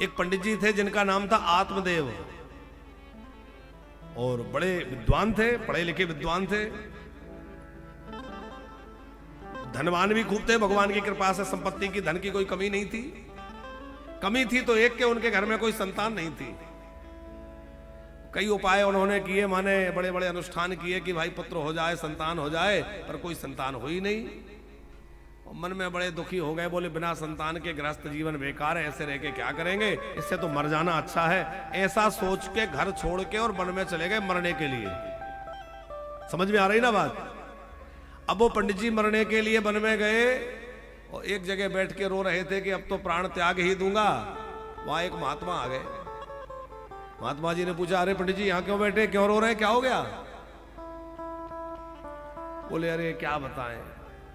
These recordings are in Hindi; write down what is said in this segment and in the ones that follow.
एक पंडित जी थे जिनका नाम था आत्मदेव, और बड़े विद्वान थे, पढ़े लिखे विद्वान थे, धनवान भी खूब थे। भगवान की कृपा से संपत्ति की, धन की कोई कमी नहीं थी। कमी थी तो एक के उनके घर में कोई संतान नहीं थी। कई उपाय उन्होंने किए, माने बड़े बड़े अनुष्ठान किए कि भाई पुत्र हो जाए, संतान हो जाए, पर कोई संतान हो ही नहीं। और मन में बड़े दुखी हो गए, बोले बिना संतान के गृहस्थ जीवन बेकार है, ऐसे रह के क्या करेंगे, इससे तो मर जाना अच्छा है। ऐसा सोच के घर छोड़ के और वन में चले गए मरने के लिए। समझ में आ रही ना बात? अब वो पंडित जी मरने के लिए वन में गए और एक जगह बैठ के रो रहे थे कि अब तो प्राण त्याग ही दूंगा। वहां एक महात्मा आ गए। महात्मा जी ने पूछा, अरे पंडित जी यहाँ क्यों बैठे, क्यों रो रहे हैं, क्या हो गया? बोले अरे क्या बताएं,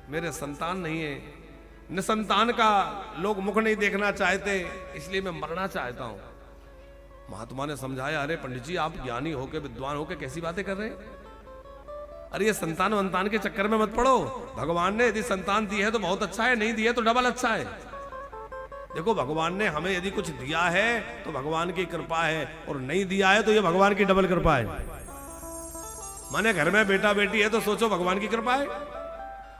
मेरे संतान नहीं है, निसंतान का लोग मुख नहीं देखना चाहते, इसलिए मैं मरना चाहता हूं। महात्मा ने समझाया, अरे पंडित जी आप ज्ञानी होके, विद्वान होके कैसी बातें कर रहे हैं? अरे ये संतान वंतान के चक्कर में मत पड़ो। भगवान ने यदि संतान दी है तो बहुत अच्छा है, नहीं दी है तो डबल अच्छा है। देखो भगवान ने हमें यदि कुछ दिया है तो भगवान की कृपा है, और नहीं दिया है तो ये भगवान की डबल कृपा है। माने घर में बेटा बेटी है तो सोचो भगवान की कृपा है,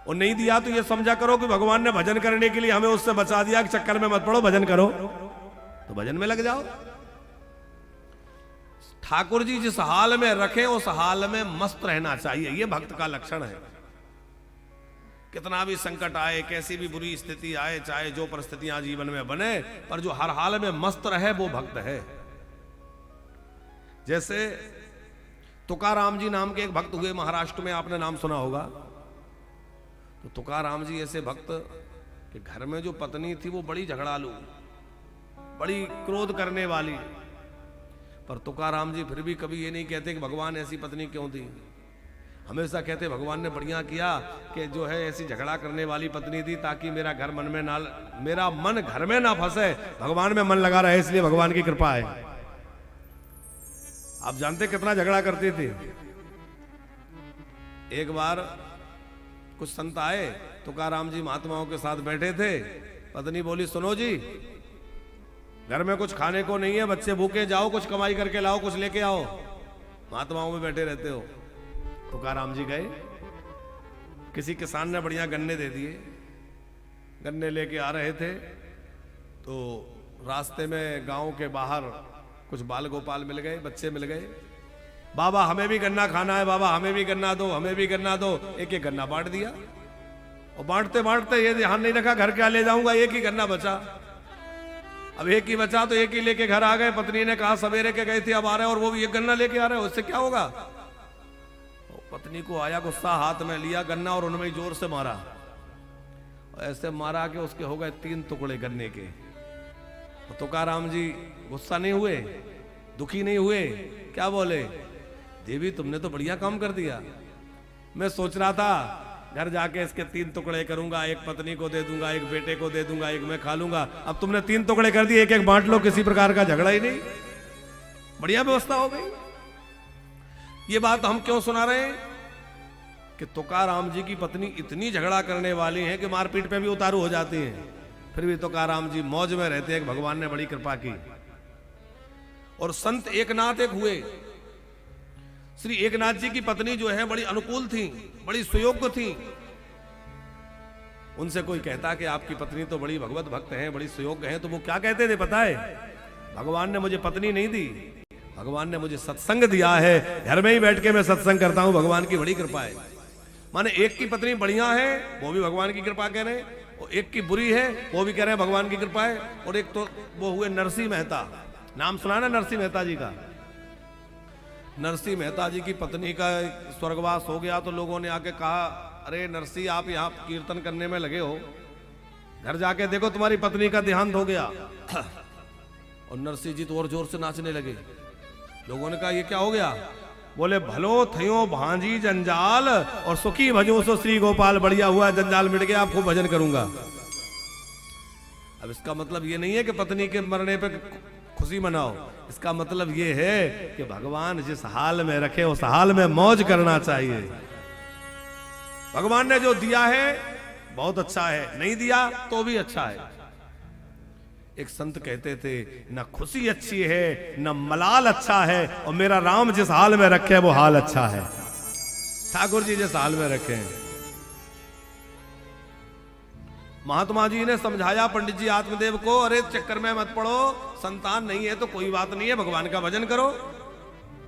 और नहीं दिया तो ये समझा करो कि भगवान ने भजन करने के लिए हमें उससे बचा दिया कि चक्कर में मत पड़ो, भजन करो, तो भजन में लग जाओ। ठाकुर जी जिस हाल में रखे उस हाल में मस्त रहना चाहिए, यह भक्त का लक्षण है। कितना भी संकट आए, कैसी भी बुरी स्थिति आए, चाहे जो परिस्थितियां जीवन में बने, पर जो हर हाल में मस्त रहे वो भक्त है। जैसे तुकाराम जी नाम के एक भक्त हुए महाराष्ट्र में, आपने नाम सुना होगा। तो तुकाराम जी ऐसे भक्त कि घर में जो पत्नी थी वो बड़ी झगड़ालू, बड़ी क्रोध करने वाली, पर तुकाराम जी फिर भी कभी ये नहीं कहते कि भगवान ऐसी पत्नी क्यों दी। हमेशा कहते भगवान ने बढ़िया किया कि जो है ऐसी झगड़ा करने वाली पत्नी दी, ताकि मेरा घर मन में ना, मेरा मन घर में ना फंसे, भगवान में मन लगा रहे, इसलिए भगवान की कृपा है। आप जानते कितना झगड़ा करती थी। एक बार कुछ संत आए, तुकाराम जी महात्माओं के साथ बैठे थे। पत्नी बोली, सुनो जी, घर में कुछ खाने को नहीं है, बच्चे भूखे, जाओ कुछ कमाई करके लाओ, कुछ लेके आओ, महात्माओं में बैठे रहते हो। तुकाराम जी गए, किसी किसान ने बढ़िया गन्ने दे दिए, गन्ने लेके आ रहे थे, तो रास्ते में गांव के बाहर कुछ बाल गोपाल मिल गए, बच्चे मिल गए। बाबा हमें भी गन्ना खाना है, बाबा हमें भी गन्ना दो, हमें भी गन्ना दो। एक एक गन्ना बांट दिया, और बांटते बांटते ये ध्यान नहीं रखा घर क्या ले जाऊंगा, एक ही गन्ना बचा। अब एक ही बचा तो एक ही लेके घर आ गए। पत्नी ने कहा सवेरे के गए थे, अब आ रहे हैं और वो भी एक गन्ना लेके आ रहे हैं, उससे क्या होगा? पत्नी को आया गुस्सा, हाथ में लिया गन्ना और उनमें जोर से मारा, ऐसे मारा कि उसके हो गए 3 टुकड़े गन्ने के। तो तुकाराम जी गुस्सा नहीं हुए, दुखी नहीं हुए, क्या बोले, देवी तुमने तो बढ़िया काम कर दिया। मैं सोच रहा था घर जाके इसके 3 टुकड़े करूंगा, एक पत्नी को दे दूंगा, एक बेटे को दे दूंगा, एक मैं खा लूंगा। अब तुमने 3 टुकड़े कर दिए, एक एक बांट लो, किसी प्रकार का झगड़ा ही नहीं, बढ़िया व्यवस्था हो गई। ये बात हम क्यों सुना रहे हैं कि तुकाराम जी की पत्नी इतनी झगड़ा करने वाली है कि मारपीट पे भी उतारू हो जाती है, फिर भी तुकाराम जी मौज में रहते हैं, भगवान ने बड़ी कृपा की। और संत एकनाथ एक हुए, श्री एकनाथ जी की पत्नी जो है बड़ी अनुकूल थी, बड़ी सुयोग्य थी। उनसे कोई कहता कि आपकी पत्नी तो बड़ी भगवत भक्त है, बड़ी सुयोग्य है, तो वो क्या कहते थे पता है? भगवान ने मुझे पत्नी नहीं दी, भगवान ने मुझे सत्संग दिया है, घर में ही बैठ के मैं सत्संग करता हूं, भगवान की बड़ी कृपा है। माने एक की पत्नी बढ़िया है, वो भी भगवान की कृपा कह रहे हैं, और एक की बुरी है, वो भी कह रहे हैं भगवान की कृपा है। और एक तो वो हुए नरसिंह मेहता, नाम सुना ना नरसिंह मेहता जी का? नरसिंह मेहता जी की पत्नी का स्वर्गवास हो गया तो लोगों ने आके कहा, अरे नरसिंह आप यहाँ कीर्तन करने में लगे हो, घर जाके देखो तुम्हारी पत्नी का देहांत हो गया। और नरसिंह जी तो और जोर से नाचने लगे। लोगों ने कहा ये क्या हो गया? बोले भलो थयो भांजी जंजाल और सुखी भजो सो श्री गोपाल, बढ़िया हुआ जंजाल मिट गया, आप खूब भजन करूंगा। अब इसका मतलब ये नहीं है कि पत्नी के मरने पे खुशी मनाओ, इसका मतलब ये है कि भगवान जिस हाल में रखे उस हाल में मौज करना चाहिए। भगवान ने जो दिया है बहुत अच्छा है, नहीं दिया तो भी अच्छा है। एक संत कहते थे, न खुशी अच्छी है न मलाल अच्छा है, और मेरा राम जिस हाल में रखे वो हाल अच्छा है। ठाकुर जी जिस हाल में रखे हैं। महात्मा जी ने समझाया पंडित जी आत्मदेव को, अरे चक्कर में मत पड़ो, संतान नहीं है तो कोई बात नहीं है, भगवान का भजन करो।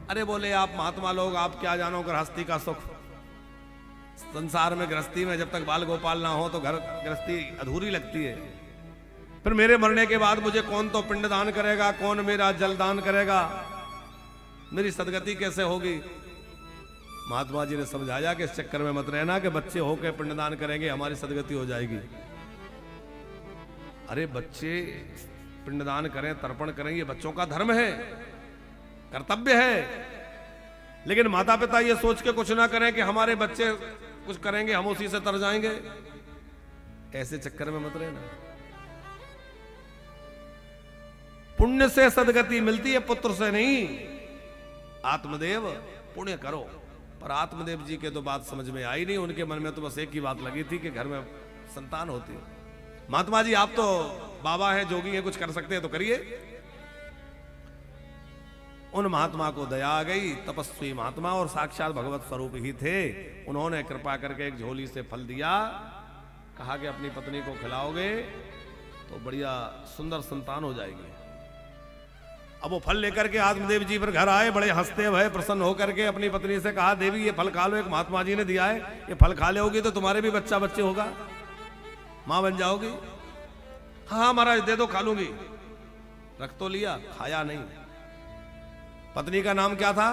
अरे बोले आप महात्मा लोग, आप क्या जानो गृहस्थी का सुख। संसार में गृहस्थी में जब तक बाल गोपाल ना हो तो घर गृहस्थी अधूरी लगती है। फिर मेरे मरने के बाद मुझे कौन तो पिंडदान करेगा, कौन मेरा जलदान करेगा, मेरी सदगति कैसे होगी। महात्मा जी ने समझाया कि इस चक्कर में मत रहना कि बच्चे होकर पिंडदान करेंगे हमारी सदगति हो जाएगी। अरे बच्चे पिंडदान करें, तर्पण करें, ये बच्चों का धर्म है, कर्तव्य है। लेकिन माता पिता ये सोच के कुछ ना करें कि हमारे बच्चे कुछ करेंगे हम उसी से तर जाएंगे, ऐसे चक्कर में मत रहना। पुण्य से सदगति मिलती है, पुत्र से नहीं। आत्मदेव पुण्य करो। पर आत्मदेव जी के तो बात समझ में आई नहीं, उनके मन में तो बस एक ही बात लगी थी कि घर में संतान होती है। महात्मा जी आप तो बाबा हैं, जोगी हैं, कुछ कर सकते हैं तो करिए। उन महात्मा को दया आ गई, तपस्वी महात्मा और साक्षात भगवत स्वरूप ही थे। उन्होंने कृपा करके एक झोली से फल दिया, कहा कि अपनी पत्नी को खिलाओगे तो बढ़िया सुंदर संतान हो जाएगी। अब वो फल लेकर के आत्मदेव जी पर घर आए, बड़े हंसते भय प्रसन्न होकर के अपनी पत्नी से कहा, देवी ये फल खा लो, एक महात्मा जी ने दिया है, ये फल खा लोगी तो तुम्हारे भी बच्चा बच्चे होगा, मां बन जाओगी। हाँ महाराज दे दो, खा लूंगी। रख तो लिया, खाया नहीं। पत्नी का नाम क्या था?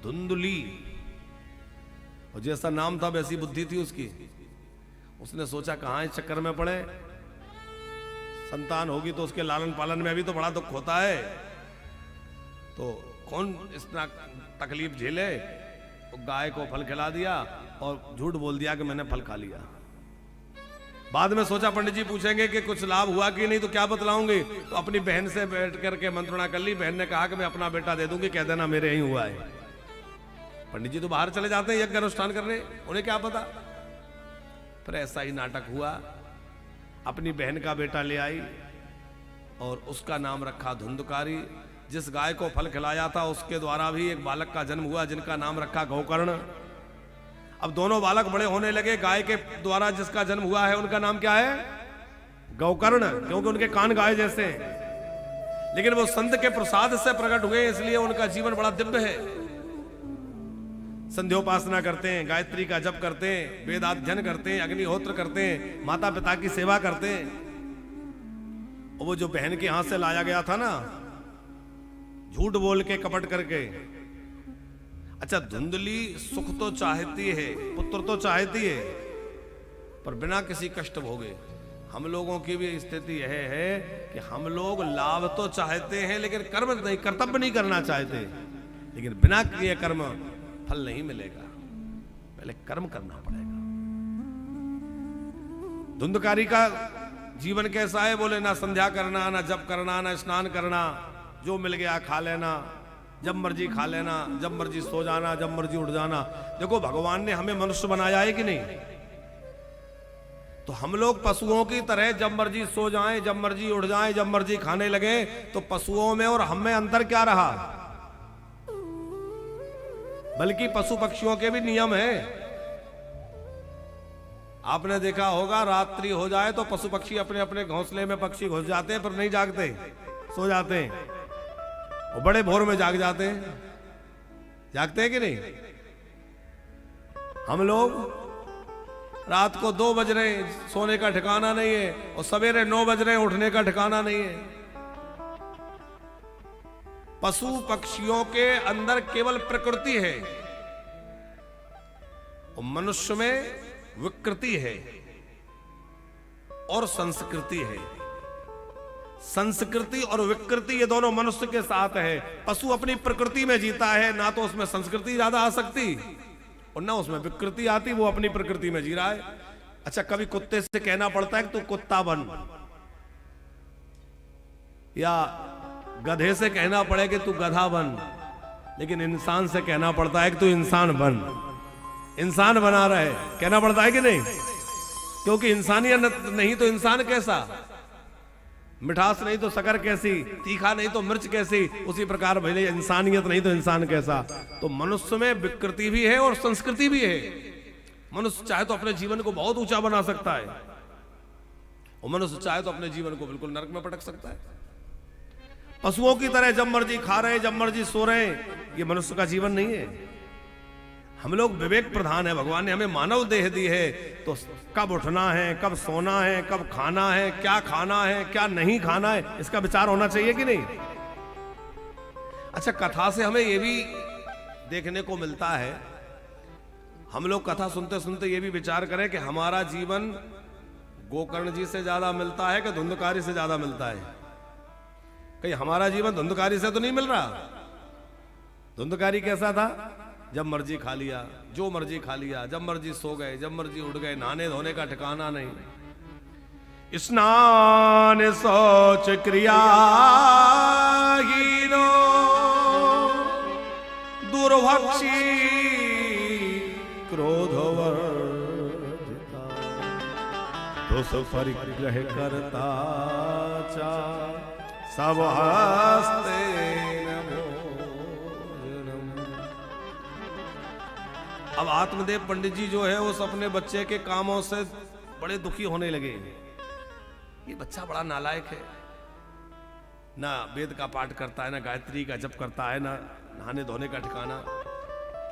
धुंधली। और जैसा नाम था वैसी बुद्धि थी उसकी। उसने सोचा कहां इस चक्कर में पड़े, संतान होगी तो उसके लालन पालन में भी तो बड़ा दुख होता है, तो कौन इतना तकलीफ झेले। तो गाय को फल खिला दिया और झूठ बोल दिया कि मैंने फल खा लिया। बाद में सोचा पंडित जी पूछेंगे कि कुछ लाभ हुआ कि नहीं, तो क्या बतलाऊंगी। तो अपनी बहन से बैठ करके मंत्रणा कर ली। बहन ने कहा कि मैं अपना बेटा दे दूंगी, कह देना मेरे यहीं हुआ है। पंडित जी तो बाहर चले जाते हैं यज्ञ अनुष्ठान करने, उन्हें क्या पता। फिर ऐसा ही नाटक हुआ, अपनी बहन का बेटा ले आई और उसका नाम रखा धुंधकारी। जिस गाय को फल खिलाया था उसके द्वारा भी एक बालक का जन्म हुआ जिनका नाम रखा गौकर्ण। अब दोनों बालक बड़े होने लगे। गाय के द्वारा जिसका जन्म हुआ है उनका नाम क्या है? गौकर्ण, क्योंकि उनके कान गाय जैसे हैं। लेकिन वो संत के प्रसाद से प्रकट हुए, इसलिए उनका जीवन बड़ा दिव्य है। संध्योपासना करते हैं, गायत्री का जप करते हैं, वेद अध्ययन करते हैं, अग्निहोत्र करते हैं, माता पिता की सेवा करते हैं। और वो जो बहन के हाथ से लाया गया था ना, झूठ बोल के कपट करके। अच्छा धुंधली सुख तो चाहती है, पुत्र तो चाहती है, पर बिना किसी कष्ट भोगे। हम लोगों की भी स्थिति यह है कि हम लोग लाभ तो चाहते हैं लेकिन कर्म नहीं, कर्तव्य नहीं करना चाहते। लेकिन बिना किए कर्म फल नहीं मिलेगा, पहले कर्म करना पड़ेगा। धुंधकारी का जीवन कैसा है? बोले ना संध्या करना, ना जप करना, ना स्नान करना, जो मिल गया खा लेना, जब मर्जी खा लेना, जब मर्जी सो जाना, जब मर्जी उठ जाना। देखो भगवान ने हमें मनुष्य बनाया है कि नहीं? तो हम लोग पशुओं की तरह जब मर्जी सो जाएं, जब मर्जी उठ जाएं, जब मर्जी खाने लगे, तो पशुओं में और हम में अंतर क्या रहा? बल्कि पशु पक्षियों के भी नियम है। आपने देखा होगा रात्रि हो जाए तो पशु पक्षी अपने अपने घोंसले में पक्षी घुस जाते हैं, पर नहीं जागते, सो जाते हैं। और बड़े भोर में जाग जाते हैं। जागते हैं कि नहीं? हम लोग रात को 2 बज रहे, सोने का ठिकाना नहीं है, और सवेरे 9 बज रहे, उठने का ठिकाना नहीं है। पशु पक्षियों के अंदर केवल प्रकृति है और मनुष्य में विकृति है और संस्कृति है। संस्कृति और विकृति ये दोनों मनुष्य के साथ है। पशु अपनी प्रकृति में जीता है, ना तो उसमें संस्कृति ज्यादा आ सकती और ना उसमें विकृति आती, वो अपनी प्रकृति में जी रहा है। अच्छा कभी कुत्ते से कहना पड़ता है कि तू कुत्ता बन, या गधे से कहना पड़े कि तू गधा बन, लेकिन इंसान से कहना पड़ता है कि तू इंसान बन। इंसान बना रहे कहना पड़ता है कि नहीं? क्योंकि इंसानियत नहीं तो इंसान कैसा? मिठास नहीं तो शक्कर कैसी, तीखा नहीं तो मिर्च कैसी, उसी प्रकार भले इंसानियत नहीं तो इंसान कैसा। तो मनुष्य में विकृति भी है और संस्कृति भी है। मनुष्य चाहे तो अपने जीवन को बहुत ऊंचा बना सकता है, और मनुष्य चाहे तो अपने जीवन को बिल्कुल नरक में पटक सकता है। पशुओं की तरह जब मर्जी खा रहे, जब मर्जी सो रहे, ये मनुष्य का जीवन नहीं है। हम लोग विवेक प्रधान है, भगवान ने हमें मानव देह दी है, तो कब उठना है, कब सोना है, कब खाना है, क्या खाना है, क्या नहीं खाना है, इसका विचार होना चाहिए कि नहीं। अच्छा, कथा से हमें यह भी देखने को मिलता है, हम लोग कथा सुनते सुनते ये भी विचार करें कि हमारा जीवन गोकर्ण जी से ज्यादा मिलता है कि धुंधकारी से ज्यादा मिलता है। कहीं हमारा जीवन धुंधकारी से तो नहीं मिल रहा। धुंधकारी कैसा था? जब मर्जी खा लिया, जो मर्जी खा लिया, जब मर्जी सो गए, जब मर्जी उठ गए, नहाने धोने का ठिकाना नहीं। स्नान शौच क्रिया हीनो दुर्भक्षी क्रोधवर्जिता दोष परिग्रह करता चा सब हस्ते अब आत्मदेव पंडित जी जो है उस अपने बच्चे के कामों से बड़े दुखी होने लगे। ये बच्चा बड़ा नालायक है, ना वेद का पाठ करता है, ना गायत्री का जप करता है, ना नहाने धोने का ठिकाना,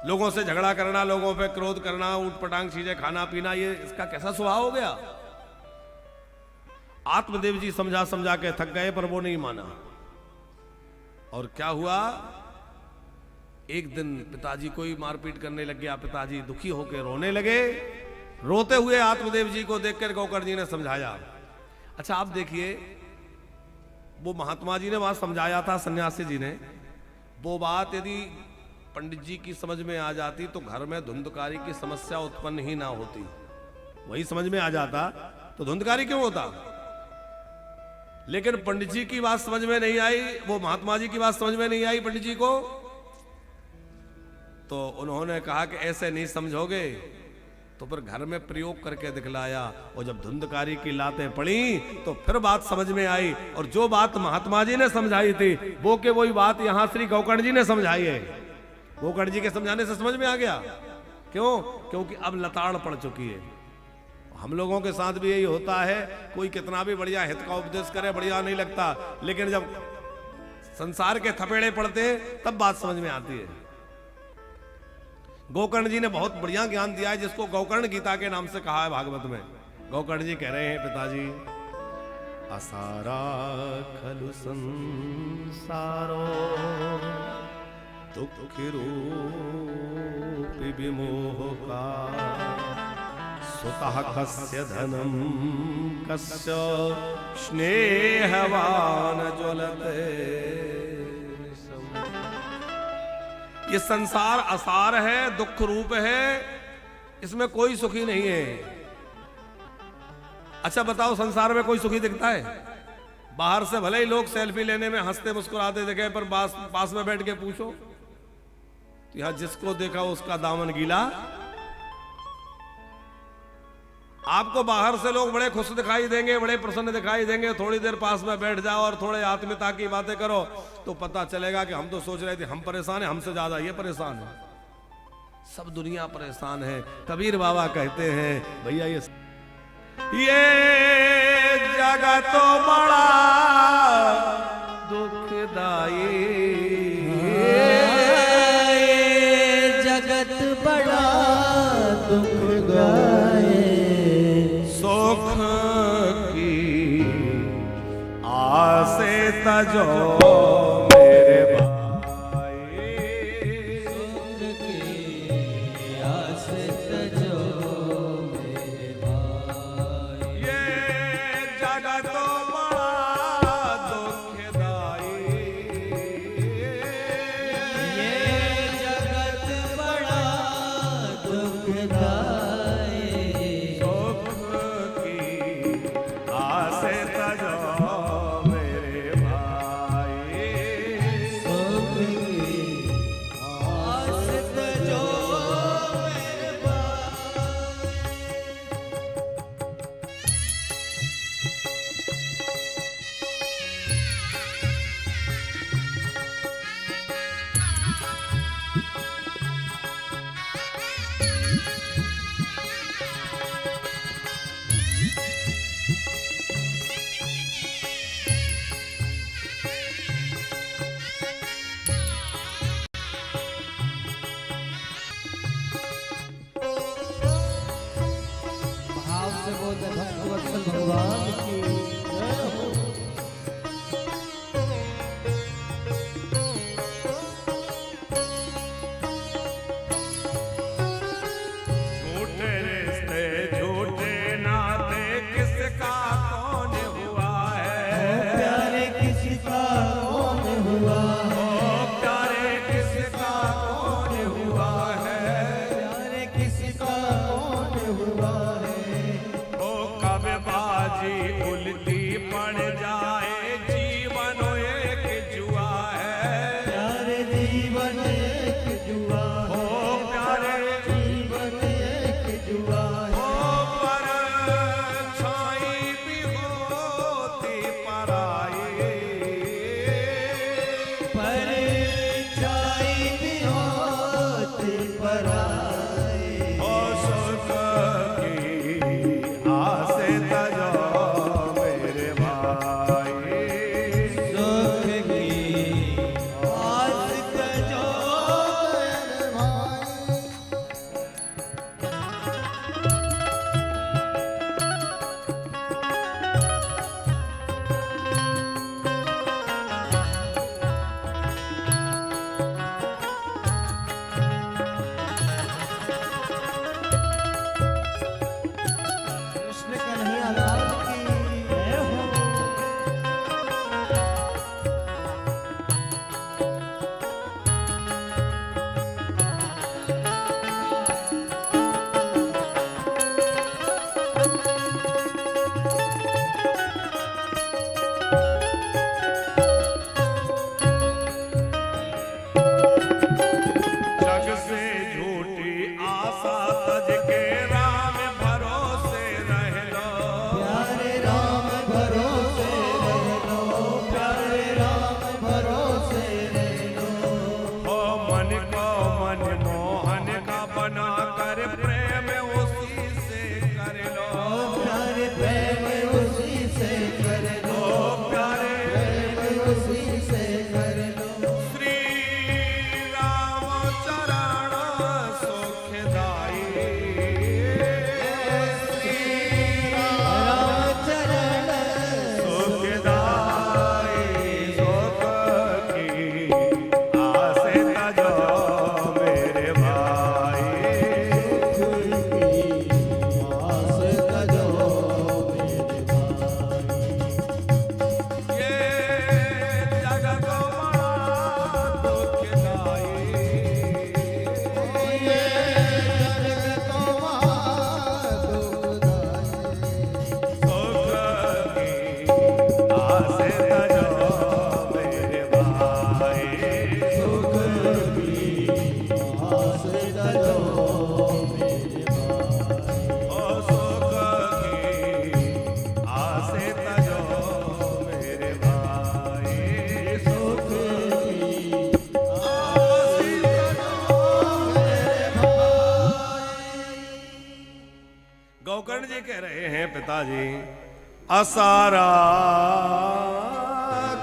लोगों से झगड़ा करना, लोगों पे क्रोध करना, ऊटपटांग चीजें खाना पीना, ये इसका कैसा स्वभाव हो गया। आत्मदेव जी समझा समझा के थक गए, पर वो नहीं माना। और क्या हुआ, एक दिन पिताजी को ही मारपीट करने लग गया। पिताजी दुखी होकर रोने लगे। रोते हुए आत्मदेव जी को देखकर गोकर्ण जी ने समझाया। अच्छा, आप देखिए, वो महात्मा जी ने वहां समझाया था, सन्यासी जी ने, वो बात यदि पंडित जी की समझ में आ जाती तो घर में धुंधकारी की समस्या उत्पन्न ही ना होती। वही समझ में आ जाता तो धुंधकारी क्यों होता। लेकिन पंडित जी की बात समझ में नहीं आई, वो महात्मा जी की बात समझ में नहीं आई पंडित जी को, तो उन्होंने कहा कि ऐसे नहीं समझोगे, तो फिर घर में प्रयोग करके दिखलाया। और जब धुंधकारी की लातें पड़ी तो फिर बात समझ में आई। और जो बात महात्मा जी ने समझाई थी वो के वही बात यहां श्री गोकर्ण जी ने समझाई है। गोकर्ण जी के समझाने से समझ में आ गया। क्यों? क्योंकि अब लताड़ पड़ चुकी है। हम लोगों के साथ भी यही होता है, कोई कितना भी बढ़िया हित का उपदेश करे बढ़िया नहीं लगता, लेकिन जब संसार के थपेड़े पड़ते तब बात समझ में आती है। गोकर्ण जी ने बहुत बढ़िया ज्ञान दिया है, जिसको गोकर्ण गीता के नाम से कहा है भागवत में। गोकर्ण जी कह रहे हैं, पिताजी, असारा खलु संसारो दुख रूपी विमोह का सुतः कस्य धनम कस्य स्नेहवान ज्वलते। ये संसार असार है, दुख रूप है, इसमें कोई सुखी नहीं है। अच्छा बताओ, संसार में कोई सुखी दिखता है? बाहर से भले ही लोग सेल्फी लेने में हंसते मुस्कुराते दिखे, पर पास में बैठ के पूछो तो यहां जिसको देखा उसका दामन गीला। आपको बाहर से लोग बड़े खुश दिखाई देंगे, बड़े प्रसन्न दिखाई देंगे, थोड़ी देर पास में बैठ जाओ और थोड़े आत्मीयता की बातें करो तो पता चलेगा कि हम तो सोच रहे थे हम परेशान हैं, हमसे ज्यादा ये परेशान है। सब दुनिया परेशान है। कबीर बाबा कहते हैं, भैया ये जगत तो बड़ा दुखदाई, जगत बड़ा दुखदाई, सुख की आसे तजो मेरे भाई, सुख की आसे तजो मेरे भाई। ये जगत बड़ा दुखदाई, ये जगत बड़ा दुखदाई, सुख की आसे तजो मेरे भाई। भगवान की जय हो। झूठे रिश्ते झूठे नाते किसका कौन हुआ है, प्यारे किसका कौन हुआ है, प्यारे किसका कौन हुआ है, प्यारे किसका कौन हुआ है। ओ कब बाजी उल्टी पड़ जाए जीवन एक जुआ है, प्यारे जीवन एक जुआ ओ है, प्यारे जीवन एक जुआ है। ओ पर छाई भी होती पराई, परछाई भी होती पराई। ओ सुख की आस तजो मेरे भाई, सुख की आस तजो मेरे भाई। कृष्ण कन्हैया लाल की जय हो। जग से झूठी आशा तज के राम भरोसे रह लो, प्यारे राम भरोसे रह लो, प्यारे राम भरोसे रह लो। ओ मन को मन मोहन का बना कर प्रेम उसी से कर लो, प्यारे प्रेम उसी से कर लो, ओ प्यारे प्रेम उसी से कर लो। श्री राम चरण सुखदाई, राम चरण सुखदाई सुख की आस तजो मेरे भाई, आस तजो मेरे भाई। ये जगत बड़ा दुखदाई, ये जग तो महादुखदाई। सुख की आस तजो मेरे भाई, सुख की आस तजो मेरे भाई। ओ सुख की आस तजो मेरे भाई, सुख की आस तजो मेरे भाई। गौकर्ण जी कह रहे हैं पिताजी, असारा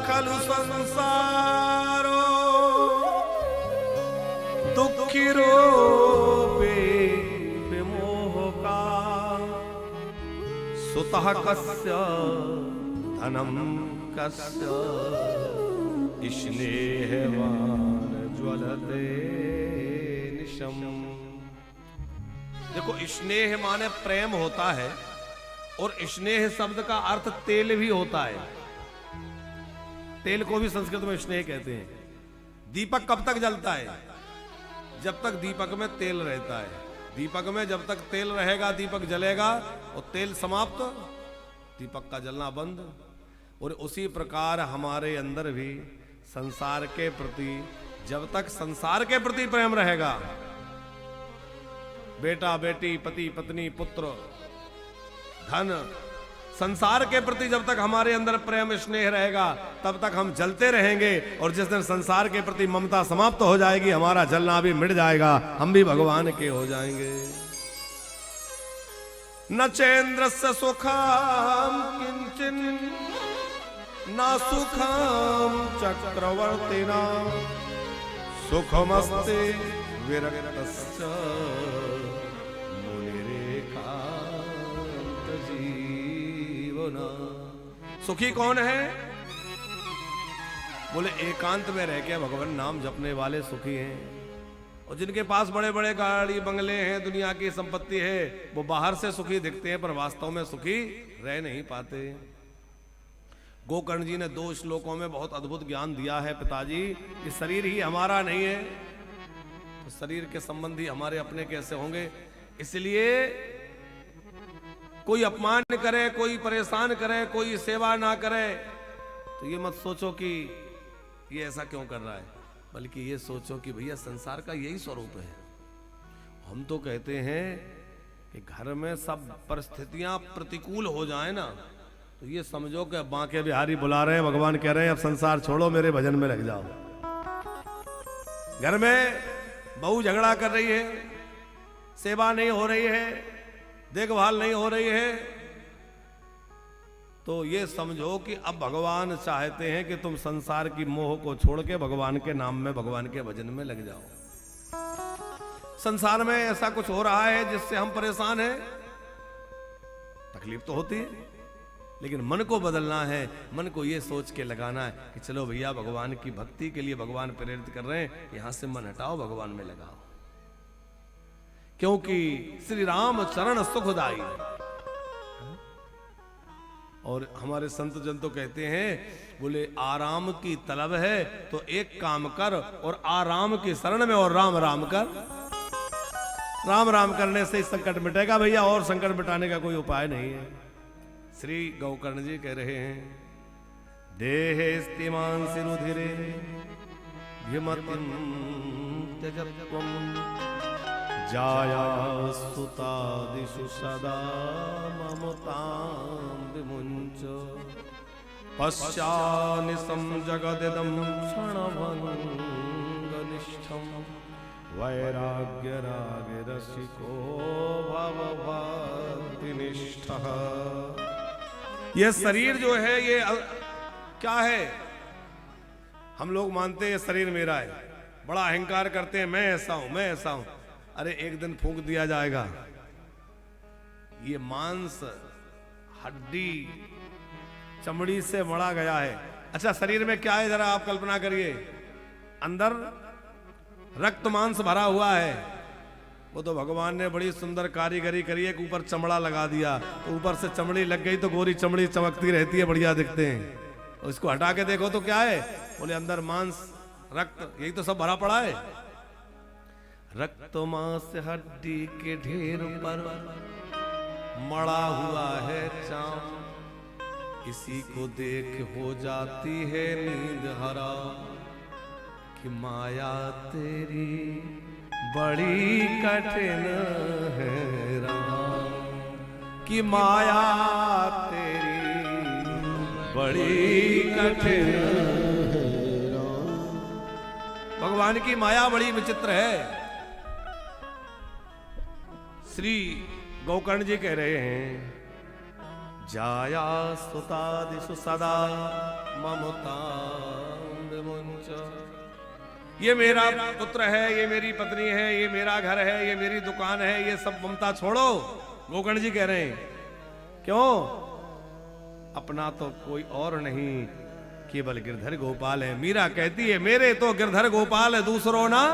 खलु संसारो दुखी रूपे विमोह का, सुतः कस्य धनम कस्य स्नेहवान ज्वलते निशम। देखो स्नेह माने प्रेम होता है, और स्नेह शब्द का अर्थ तेल भी होता है। तेल को भी संस्कृत में स्नेह कहते हैं। दीपक कब तक जलता है? जब तक दीपक में तेल रहता है। दीपक में जब तक तेल रहेगा दीपक जलेगा, और तेल समाप्त दीपक का जलना बंद। और उसी प्रकार हमारे अंदर भी संसार के प्रति, जब तक संसार के प्रति प्रेम रहेगा, बेटा बेटी पति पत्नी पुत्र धन, संसार के प्रति जब तक हमारे अंदर प्रेम स्नेह रहेगा तब तक हम जलते रहेंगे। और जिस दिन संसार के प्रति ममता समाप्त हो जाएगी, हमारा जलना भी मिट जाएगा, हम भी भगवान के हो जाएंगे। न चेन्द्रस्य सुखम किंचन न सुखम चक्रवर्तिना सुखमस्ते विरक्तस्य मुनिरेकांत जीवन। ना। सुखी कौन है? बोले एकांत में रह के भगवान नाम जपने वाले सुखी हैं। और जिनके पास बड़े बड़े गाड़ी बंगले हैं, दुनिया की संपत्ति है, वो बाहर से सुखी दिखते हैं पर वास्तव में सुखी रह नहीं पाते। गोकर्ण जी ने 2 श्लोकों में बहुत अद्भुत ज्ञान दिया है पिताजी। कि शरीर ही हमारा नहीं है तो शरीर के संबंधी हमारे अपने कैसे होंगे। इसलिए कोई अपमान करे, कोई परेशान करे, कोई सेवा ना करे तो ये मत सोचो कि ये ऐसा क्यों कर रहा है, बल्कि ये सोचो कि भैया संसार का यही स्वरूप है। हम तो कहते हैं कि घर में सब परिस्थितियां प्रतिकूल हो जाए ना तो ये समझो कि बांके बिहारी बुला रहे हैं, भगवान कह रहे हैं अब संसार छोड़ो, मेरे भजन में लग जाओ। घर में बहू झगड़ा कर रही है, सेवा नहीं हो रही है, देखभाल नहीं हो रही है, तो ये समझो कि अब भगवान चाहते हैं कि तुम संसार की मोह को छोड़ के भगवान के नाम में, भगवान के भजन में लग जाओ। संसार में ऐसा कुछ हो रहा है जिससे हम परेशान हैं, तकलीफ तो होती है, लेकिन मन को बदलना है। मन को ये सोच के लगाना है कि चलो भैया भगवान की भक्ति के लिए भगवान प्रेरित कर रहे हैं, यहां से मन हटाओ, भगवान में लगाओ। क्योंकि श्री राम चरण सुखदाई। और हमारे संत जन तो कहते हैं, बोले आराम की तलब है तो एक काम कर और आराम की शरण में और राम राम कर। राम राम करने से संकट मिटेगा भैया, और संकट मिटाने का कोई उपाय नहीं है। श्री गोकर्ण जी कह रहे हैं, देहे स्तिमांसि रुधिरे भीमतिं त्यजत्वं जाया सुतादिषु सदा ममतां विमुञ्च पश्चानिशं जगदिदं क्षणभङ्गनिष्ठं वैराग्यरागरसिको भवभक्तिनिष्ठः। ये शरीर जो है ये क्या है? हम लोग मानते हैं ये शरीर मेरा है, बड़ा अहंकार करते हैं, मैं ऐसा हूं, मैं ऐसा हूं। अरे एक दिन फूंक दिया जाएगा। ये मांस हड्डी चमड़ी से मढ़ा गया है। अच्छा शरीर में क्या है जरा आप कल्पना करिए, अंदर रक्त मांस भरा हुआ है, वो तो भगवान ने बड़ी सुंदर कारीगरी करी है कि ऊपर चमड़ा लगा दिया, तो ऊपर से चमड़ी लग गई तो गोरी चमड़ी चमकती रहती है, बढ़िया दिखते हैं। और इसको हटा के देखो तो क्या है? बोले अंदर मांस रक्त, यही तो सब भरा पड़ा है। रक्त मांस हड्डी के ढेर पर मड़ा हुआ है चाम, इसी को देख हो जाती है नींद हराम। कि माया तेरी बड़ी कठिन है राम, कि माया तेरी बड़ी कठिन है राम। भगवान की माया बड़ी विचित्र है। श्री गोकर्ण जी कह रहे हैं, जाया सुतादिषु सदा ममतां विमुञ्च। ये मेरा पुत्र है, ये मेरी पत्नी है, ये मेरा घर है, ये मेरी दुकान है, ये सब ममता छोड़ो। गोकर्ण जी कह रहे हैं क्यों? अपना तो कोई और नहीं, केवल गिरधर गोपाल है। मीरा कहती है मेरे तो गिरधर गोपाल है, दूसरों ना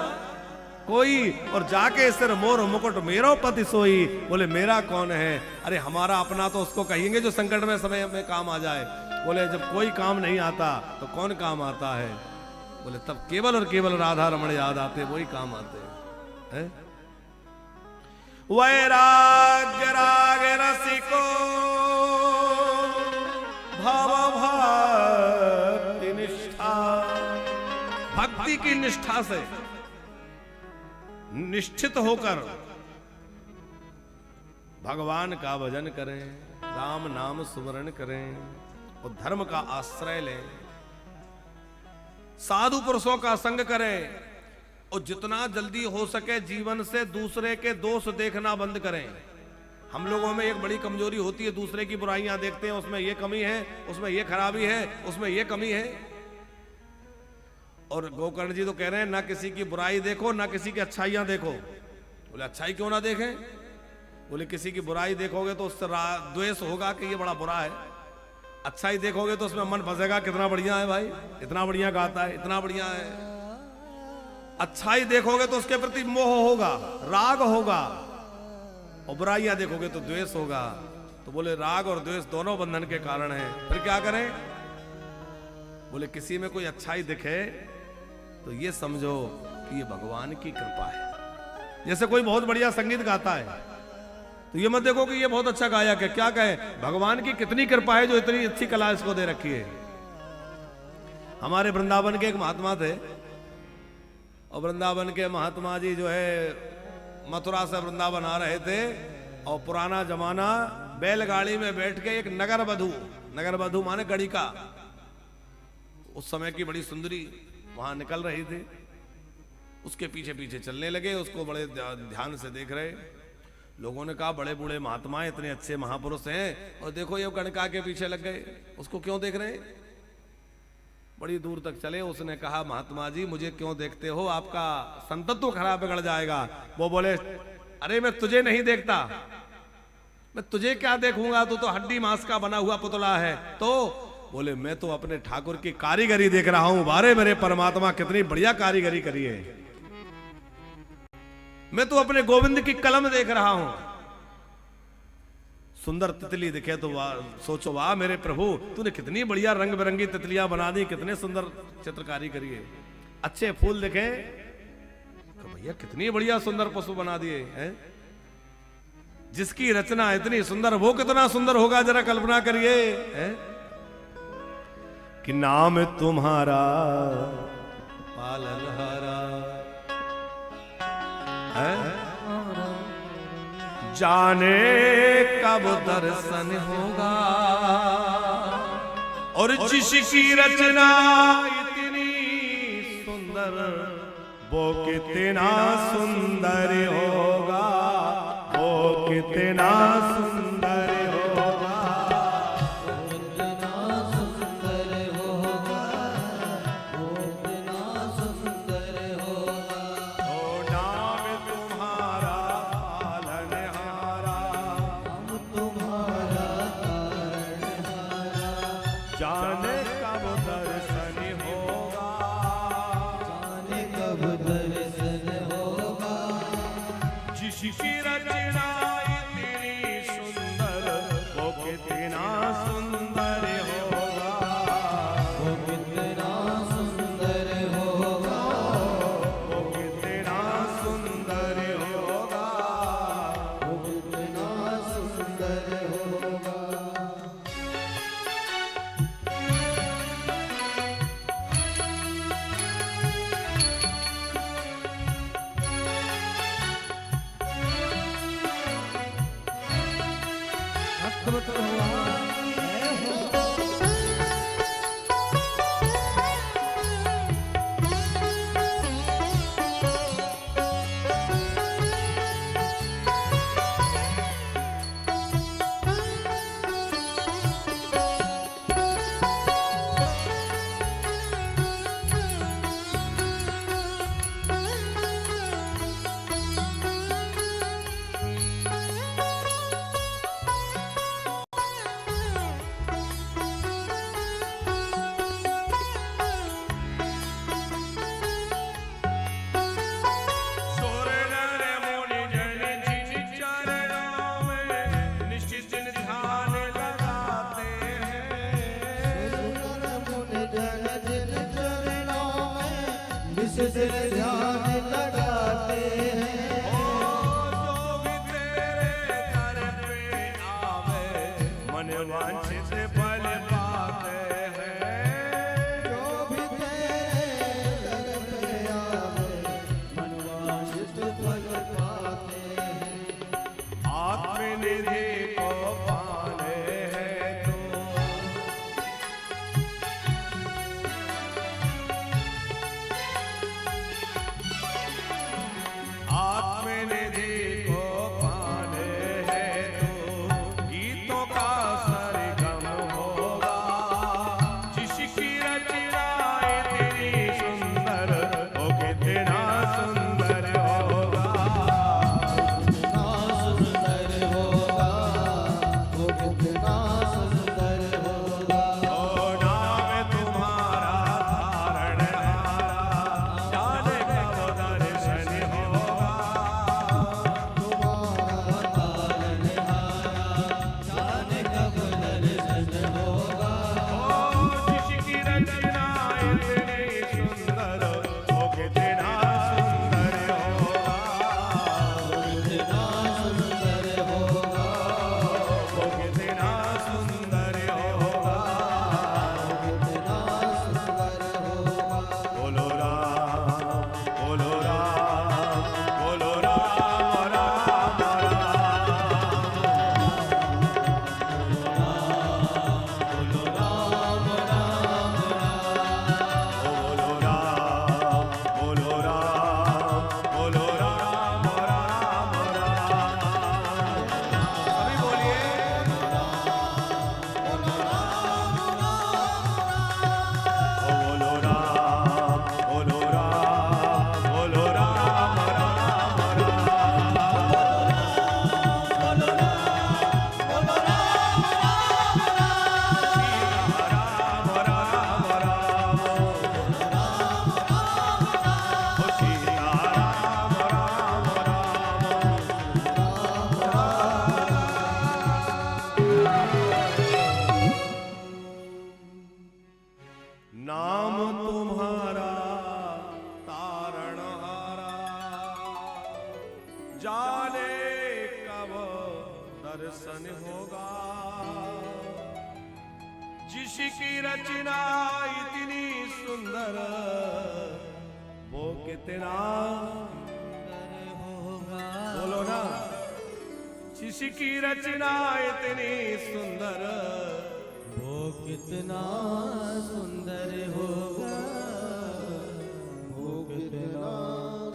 कोई। और जाके सिर मोर मुकुट मेरो पति सोई। बोले मेरा कौन है? अरे हमारा अपना तो उसको कहेंगे जो संकट में समय में काम आ जाए। बोले जब कोई काम नहीं आता तो कौन काम आता है? बोले तब केवल और केवल राधा रमण याद आते, वही काम आते हैं। वैराग्य राग रसिको भव भक्ति निष्ठा। भक्ति की निष्ठा से निश्चित होकर भगवान का भजन करें, राम नाम सुमरण करें और धर्म का आश्रय लें, साधु पुरुषों का संग करें और जितना जल्दी हो सके जीवन से दूसरे के दोष देखना बंद करें। हम लोगों में एक बड़ी कमजोरी होती है, दूसरे की बुराइयां देखते हैं, उसमें ये कमी है, उसमें ये खराबी है, उसमें ये कमी है। और गोकर्ण जी तो कह रहे हैं ना किसी की बुराई देखो ना किसी की अच्छाइयां देखो। बोले अच्छाई क्यों ना देखें? बोले किसी की बुराई देखोगे तो उससे द्वेष होगा कि ये बड़ा बुरा है, अच्छाई देखोगे तो उसमें मन फंसेगा, कितना बढ़िया है भाई, इतना बढ़िया गाता है, इतना बढ़िया है। अच्छाई देखोगे तो उसके प्रति मोह होगा, राग होगा, और बुराइयां देखोगे तो द्वेष होगा। तो बोले राग और द्वेष दोनों बंधन के कारण है। फिर क्या करें? बोले किसी में कोई अच्छाई दिखे तो ये समझो कि ये भगवान की कृपा है। जैसे कोई बहुत बढ़िया संगीत गाता है तो ये मत देखो कि ये बहुत अच्छा गायक है, क्या कहे, भगवान की कितनी कृपा है जो इतनी अच्छी कला इसको दे रखी है। हमारे वृंदावन के एक महात्मा थे, और वृंदावन के महात्मा जी जो है मथुरा से वृंदावन आ रहे थे, और पुराना जमाना, बैलगाड़ी में बैठ के एक नगर वधू माने गणिका, उस समय की बड़ी सुंदरी वहां निकल रही थी। उसके पीछे पीछे चलने लगे, उसको बड़े ध्यान से देख रहे। लोगों ने कहा बड़े बूढ़े महात्मा हैं, इतने अच्छे महापुरुष हैं, और देखो ये गणिका के पीछे लग गए, उसको क्यों देख रहे? बड़ी दूर तक चले। उसने कहा महात्मा जी मुझे क्यों देखते हो, आपका संतत्व खराब बिगड़ जाएगा। वो बोले अरे मैं तुझे नहीं देखता, मैं तुझे क्या देखूंगा, तू तो हड्डी मांस का बना हुआ पुतला है। तो बोले मैं तो अपने ठाकुर की कारीगरी देख रहा हूं, बारे मेरे परमात्मा कितनी बढ़िया कारीगरी करी है। मैं तो अपने गोविंद की कलम देख रहा हूं। सुंदर तितली दिखे तो सोचो वाह मेरे प्रभु, तूने कितनी बढ़िया रंग बिरंगी तितलियां बना दी, कितने सुंदर चित्रकारी करी है। अच्छे फूल दिखे तो भैया कितनी बढ़िया सुंदर पशु बना दिए हैं। जिसकी रचना इतनी सुंदर, वो कितना सुंदर होगा, जरा कल्पना करिए है? कि नाम तुम्हारा पालनहारा है, जाने कब दर्शन होगा, और जिसकी रचना इतनी सुंदर, वो कितना सुंदर होगा, वो कितना सुंदर होगा, कितना सुंदर होगा, वो कितना सुंदर होगा। ओ नाम तुम्हारा पालनहारा, हम तुम्हारा तारणहारा, जाने कब दर्शन होगा, जाने कब दर्शन होगा, जिसकी रचना इतनी सुंदर, वो कितना सुंदर होगा, वो कितना सुंदर होगा, वो कितना सुंदर होगा। वो कितना सुंदर होगा। भक्त भगवान जय हो। सोरे नर मुनि जन जिन चरणों में निश्चित ध्यान लगाते हैं। सुंदर मुनि जन जिन चरणों में निश्चित ध्यान लगाते हैं। जो भी तेरे दर पे आवे, मन वांछित फल पाते हैं। जो भी तेरे दर पे आवे, मनवांछित फल पाते हैं। आत्मनिधि को पाने हैं तो आत्मनिधि को पाने हैं तो गीतों का सरगम होगा। जिसकी रचना इतनी सुंदर, वो कितना सुंदर होगा, कितना सुंदर होगा, वो कितना सुंदर होगा। नाम तुम्हारा तारणहारा, जाने कब दर्शन होगा। जिसकी रचना इतनी सुंदर, वो कितना होगा। बोलो ना, जिसकी रचना इतनी सुंदर, वो कितना सुंदर होगा, वो कितना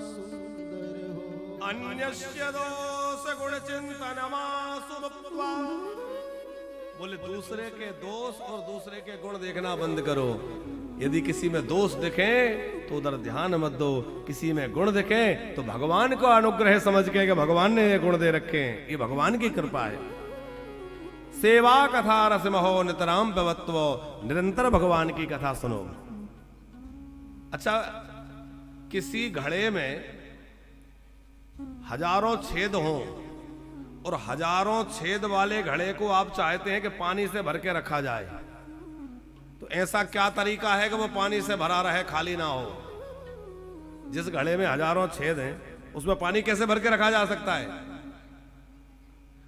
सुंदर होगा। अन्यस्य दोष गुण चिंतनमासु भुक्त्वा, बोले दूसरे के दोष और दूसरे के गुण देखना बंद करो। यदि किसी में दोष दिखे तो उधर ध्यान मत दो, किसी में गुण दिखे तो भगवान को अनुग्रह समझ के कि भगवान ने ये गुण दे रखे हैं, ये भगवान की कृपा है। सेवा कथा रसमहो नितराम पवत्व, निरंतर भगवान की कथा सुनो। अच्छा, किसी घड़े में हजारों छेद हों और हजारों छेद वाले घड़े को आप चाहते हैं कि पानी से भर के रखा जाए, तो ऐसा क्या तरीका है कि वो पानी से भरा रहे, खाली ना हो? जिस घड़े में हजारों छेद हैं उसमें पानी कैसे भर के रखा जा सकता है?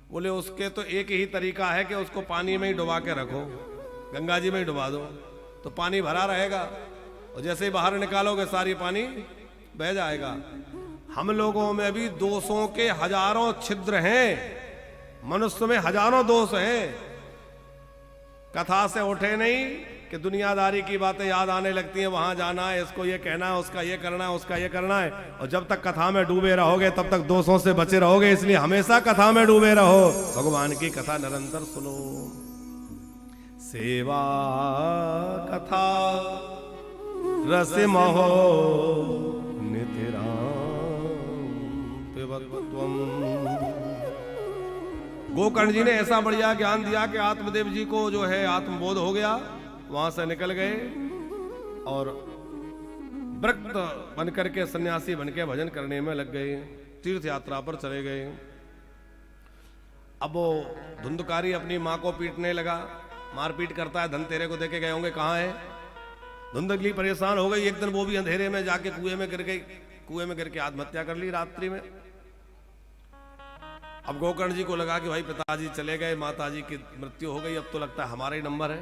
बोले उसके तो एक ही तरीका है कि उसको पानी में ही डुबा के रखो, गंगा जी में ही डुबा दो तो पानी भरा रहेगा, और जैसे ही बाहर निकालोगे सारी पानी बह जाएगा। हम लोगों में भी दोषों के हजारों छिद्र हैं, मनुष्य में हजारों दोष हैं। कथा से उठे नहीं कि दुनियादारी की बातें याद आने लगती हैं, वहां जाना है, इसको ये कहना है, उसका ये करना है, उसका ये करना है, और जब तक कथा में डूबे रहोगे तब तक दोषों से बचे रहोगे। इसलिए हमेशा कथा में डूबे रहो, भगवान की कथा निरंतर सुनो। सेवा कथा रसमहो निधिराम पिबत्वम्। गोकर्ण जी ने ऐसा बढ़िया ज्ञान दिया कि आत्मदेव जी को जो है आत्मबोध हो गया, वहां से निकल गए और व्रत बनकर के सन्यासी बनके भजन करने में लग गए, तीर्थ यात्रा पर चले गए। अब वो धुंधकारी अपनी माँ को पीटने लगा, मारपीट करता है, धन तेरे को देके गए होंगे, कहाँ है? धुंधली परेशान हो गई, एक दिन वो भी अंधेरे में जाके कुएं में गिर गई, कुएं में गिर के आत्महत्या कर ली रात्रि में। अब गोकर्ण जी को लगा कि भाई पिताजी चले गए, माताजी की मृत्यु हो गई, अब तो लगता है हमारा ही नंबर है,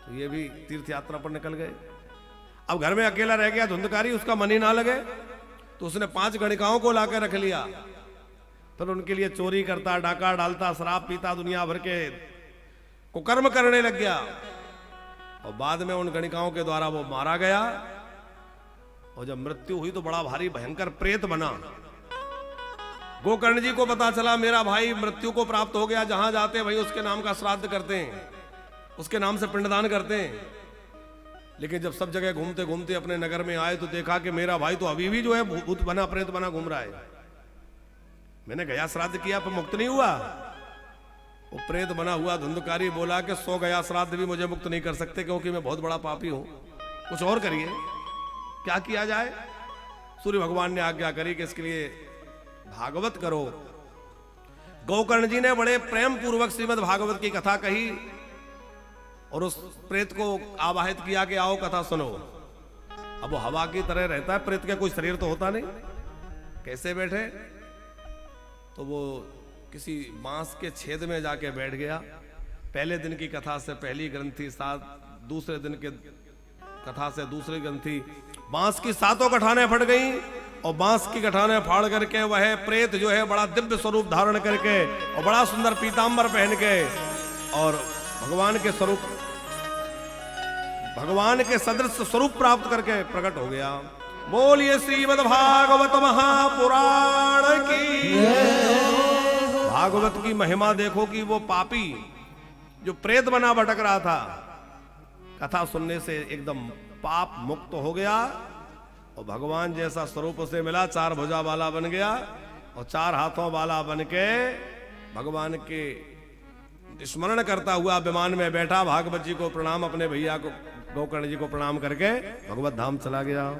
तो ये भी तीर्थ यात्रा पर निकल गए। अब घर में अकेला रह गया धुंधकारी, उसका मन ही ना लगे तो उसने 5 गणिकाओं को लाकर रख लिया, फिर उनके लिए चोरी करता, डाका डालता, शराब पीता, दुनिया भर के कुकर्म करने लग गया। और बाद में उन गणिकाओं के द्वारा वो मारा गया, और जब मृत्यु हुई तो बड़ा भारी भयंकर प्रेत बना। गोकर्ण जी को पता चला मेरा भाई मृत्यु को प्राप्त हो गया, जहां जाते भाई उसके नाम का श्राद्ध करते हैं, उसके नाम से पिंडदान करते हैं। लेकिन जब सब जगह घूमते घूमते अपने नगर में आए तो देखा कि मेरा भाई तो अभी भी जो है भूत बना, प्रेत बना घूम रहा है। मैंने गया श्राद्ध किया पर मुक्त नहीं हुआ, वो प्रेत बना हुआ। धुंधकारी बोला कि 100 गया श्राद्ध भी मुझे मुक्त नहीं कर सकते, क्योंकि मैं बहुत बड़ा पापी हूं, कुछ और करिए, क्या किया जाए? सूर्य भगवान ने आज्ञा करी कि इसके लिए भागवत करो। गोकर्ण जी ने बड़े प्रेम पूर्वक श्रीमद् भागवत की कथा कही और उस प्रेत को आवाहित किया कि आओ कथा सुनो। अब वो हवा की तरह रहता है, प्रेत का कोई शरीर तो होता नहीं, कैसे बैठे? तो वो किसी बांस के छेद में जाके बैठ गया। पहले दिन की कथा से पहली ग्रंथि, दूसरे दिन के कथा से दूसरी ग्रंथि, बांस की 7 गठाने फट गई, और बांस की गठाने फाड़ करके वह प्रेत जो है बड़ा दिव्य स्वरूप धारण करके और बड़ा सुंदर पीतांबर पहन के और भगवान के स्वरूप, भगवान के सदृश स्वरूप प्राप्त करके प्रकट हो गया। बोलिए श्रीमद् भागवत महापुराण की। भागवत की महिमा देखो कि वो पापी जो प्रेत बना भटक रहा था, कथा सुनने से एकदम पाप मुक्त हो गया और भगवान जैसा स्वरूप उसे मिला, 4 भुजा वाला बन गया और 4 हाथों वाला बन के भगवान के स्मरण करता हुआ विमान में बैठा। भागवत जी को प्रणाम, अपने भैया को गोकर्ण जी को प्रणाम करके भगवत धाम चला गया।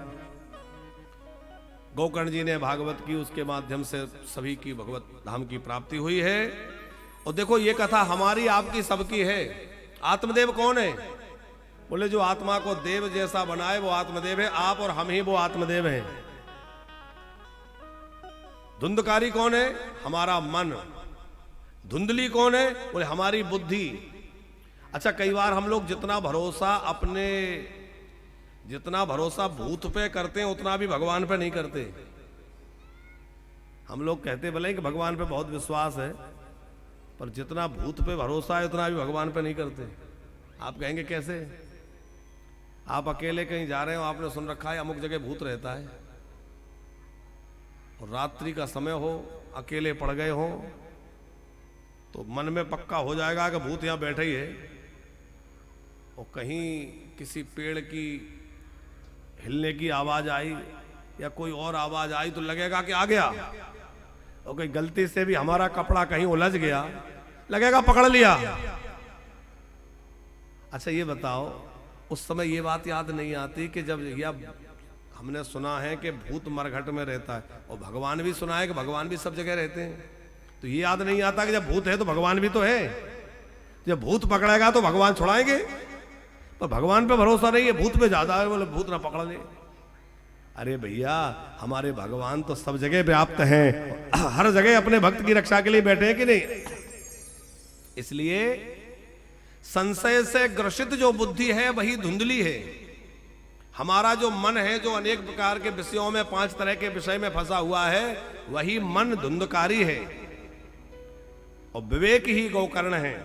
गोकर्ण जी ने भागवत की, उसके माध्यम से सभी की भगवत धाम की प्राप्ति हुई है। और देखो ये कथा हमारी आपकी सबकी है। आत्मदेव कौन है? बोले जो आत्मा को देव जैसा बनाए वो आत्मदेव है, आप और हम ही वो आत्मदेव हैं। धुंधकारी कौन है? हमारा मन। धुंधली कौन है? बोले हमारी बुद्धि। अच्छा, कई बार हम लोग जितना भरोसा भूत पे करते हैं उतना भी भगवान पे नहीं करते। हम लोग कहते भले कि भगवान पे बहुत विश्वास है, पर जितना भूत पे भरोसा है उतना भी भगवान पे नहीं करते। आप कहेंगे कैसे? आप अकेले कहीं जा रहे हो, आपने सुन रखा है अमुक जगह भूत रहता है, और रात्रि का समय हो, अकेले पड़ गए हो, तो मन में पक्का हो जाएगा कि भूत यहाँ बैठे ही है। और कहीं किसी पेड़ की हिलने की आवाज आई या कोई और आवाज आई तो लगेगा कि आ गया। और कोई गलती से भी हमारा कपड़ा कहीं उलझ गया, लगेगा पकड़ लिया। अच्छा ये बताओ, उस समय ये बात याद नहीं आती कि जब हमने सुना है कि भूत मरघट में रहता है, और भगवान भी सुना है कि भगवान भी सब जगह रहते हैं, तो ये याद नहीं आता कि जब भूत है तो भगवान भी तो है। जब भूत पकड़ेगा तो भगवान छुड़ाएंगे, पर भगवान पे भरोसा नहीं है, भूत पे ज्यादा है, बोले भूत ना पकड़ ले। अरे भैया, हमारे भगवान तो सब जगह व्याप्त हैं, हर जगह अपने भक्त की रक्षा के लिए बैठे हैं कि नहीं। इसलिए संशय से ग्रसित जो बुद्धि है वही धुंधली है। हमारा जो मन है, जो अनेक प्रकार के विषयों में 5 तरह के विषय में फंसा हुआ है, वही मन धुंधकारी है, और विवेक ही गोकर्ण है।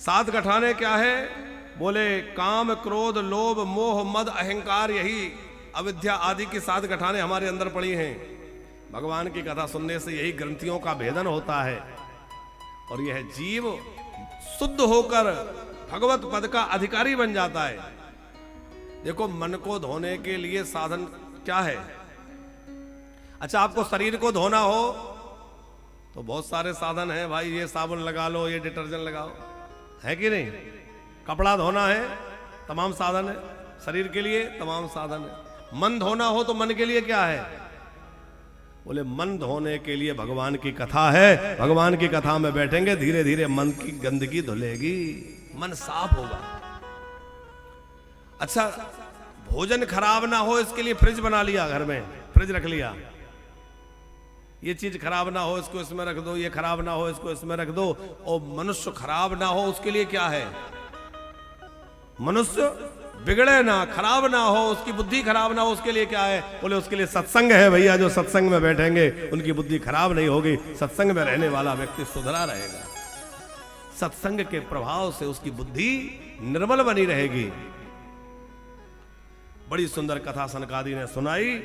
7 गठाने क्या है? बोले काम, क्रोध, लोभ, मोह, मद, अहंकार, यही अविद्या आदि की 7 गठाने हमारे अंदर पड़ी हैं। भगवान की कथा सुनने से यही ग्रंथियों का भेदन होता है, और यह जीव शुद्ध होकर भगवत पद का अधिकारी बन जाता है। देखो, मन को धोने के लिए साधन क्या है? अच्छा, आपको शरीर को धोना हो तो बहुत सारे साधन हैं भाई, ये साबुन लगा लो, ये डिटर्जेंट लगाओ, है कि नहीं? कपड़ा धोना है, तमाम साधन है। शरीर के लिए तमाम साधन है। मन धोना हो तो मन के लिए क्या है? बोले मन धोने के लिए भगवान की कथा है। भगवान की कथा में बैठेंगे, धीरे धीरे मन की गंदगी धुलेगी, मन साफ होगा। अच्छा, भोजन खराब ना हो इसके लिए फ्रिज बना लिया, घर में फ्रिज रख लिया। ये चीज खराब ना हो इसको इसमें रख दो, ये खराब ना हो इसको इसमें रख दो। और मनुष्य खराब ना हो उसके लिए क्या है? मनुष्य बिगड़े ना, खराब ना हो, उसकी बुद्धि खराब ना हो उसके लिए क्या है? बोले उसके लिए सत्संग है भैया। जो सत्संग में बैठेंगे उनकी बुद्धि खराब नहीं होगी, सत्संग में रहने वाला व्यक्ति सुधरा रहेगा। सत्संग के प्रभाव से उसकी बुद्धि निर्मल बनी रहेगी। बड़ी सुंदर कथा सनकादि ने सुनाई।